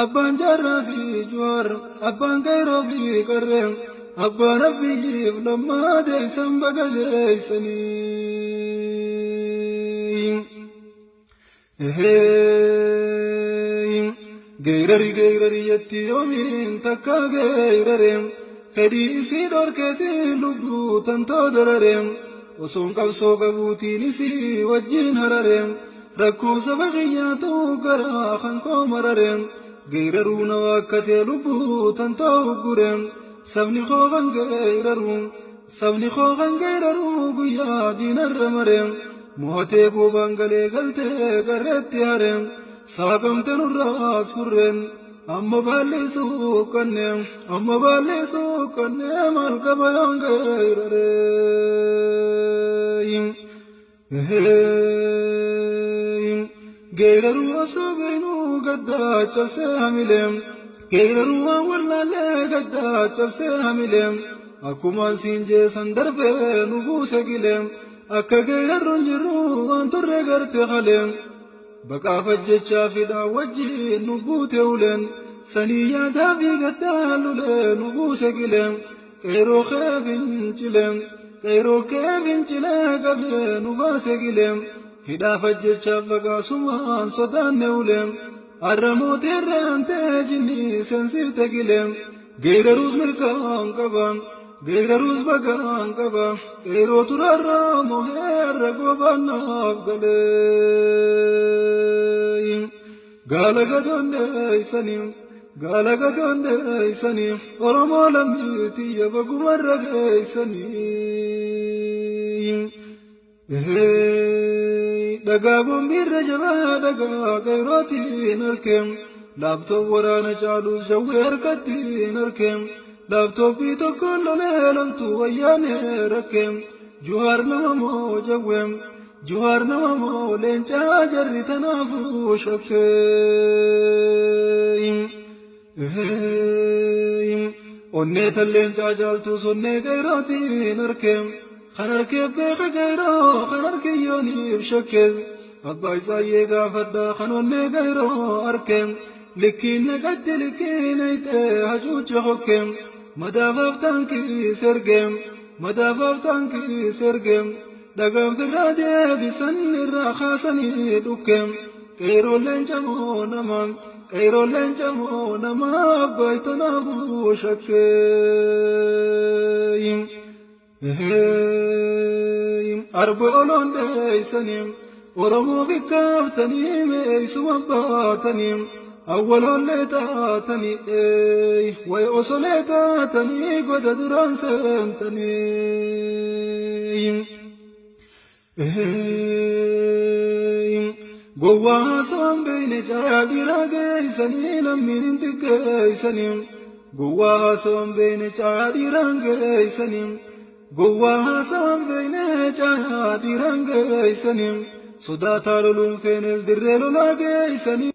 abbaan jaarraa fi juwaar abbaan kayroo fi qarreen abbaan abiyyiif lammaa deeysan baga deeysanii geyrari yetti yoomiin takka geyrareem fedhii isii dhorkeetii lubbuu tantoo darareem osoon qabsoo qabuutiin isii wajjin harareem rakkoo saba qiyyaatu garaa kan koo marareem geyraruu na waakkatee lubbuu tantoo uggureem sabni koo kan geyraruu guyyaa diinarra mareem mo'atee goobaan galee galtee garreetti hareem saaqamte nurraas furreen amma balleessuu kannee maal qaba yoon geyraree geyraruu osoo beynuu gaddaa cabsee hamileem geyraruu waan wallaalee gaddaa cabsee hamileem akkumaan siin jeesan darbee nu buuse gileem akka geyrarruun jirru waan turre garte haleem baqaaf ajjechaa fidhaa wajjiin nu buute uleen sanii yaadaa fi gaddaa lulee nu buuse gileem qeyroo kee fincilee qabee nu baase gileem hidhaaf ajjechaaf baqaasumaan sodaanne uleem har'a mooteerree hantee jinni seensifte gileem geyraruus mirkaan qaba geyrarus bagaan qaba qeyroo turarraa moheerra goobaannaaf galee gaala gadoon deeysanii oromoo lammiitiyya bagumarra geeysanii dhagaa boombiirra jabaa dhagaa qeyrootiin harkeem laaptoop waraana caalus jawwee harkattiin harkeem laaptooppii tokkoon lolee loltuu wayyaanee rakkeem juhaar nama moo jawweem juhaar nama moo leencaa jarri tanaafuu shakkeem onnee tan leencaa jaaltuus onnee qeyrootiin harkeem kan harkeef beeka qeyroo kan harkiyyooniif shakkees abbaa isaayyee gaafadhaa kan onnee qeyroo harkeem likkiin naqatti likkiin aytee hacuuche hokkeem madaafaaf taankii sergeem dhagaan firraa deebisan irraa kaasanii dhukkeem qeyrooleen camoo nama abbaaytanaafuu shakkeem arba oloon dheeysanii oromoo bikkaaftanii meeysuma baatanii awwaloollee taatanii way osolee taatanii goda duraan seentanii gowwaa haasawaan beeyne caayaa dhiiraa geeysanii lammiin hin xiqqeeysanii gowwaa haasawaan beeyne caayaa dhiiraan geeysanii gowwaa haasawaan beeyne caayaa dhiiraan geeysanii sodaataa loluun feenes dirree lolaa geeysanii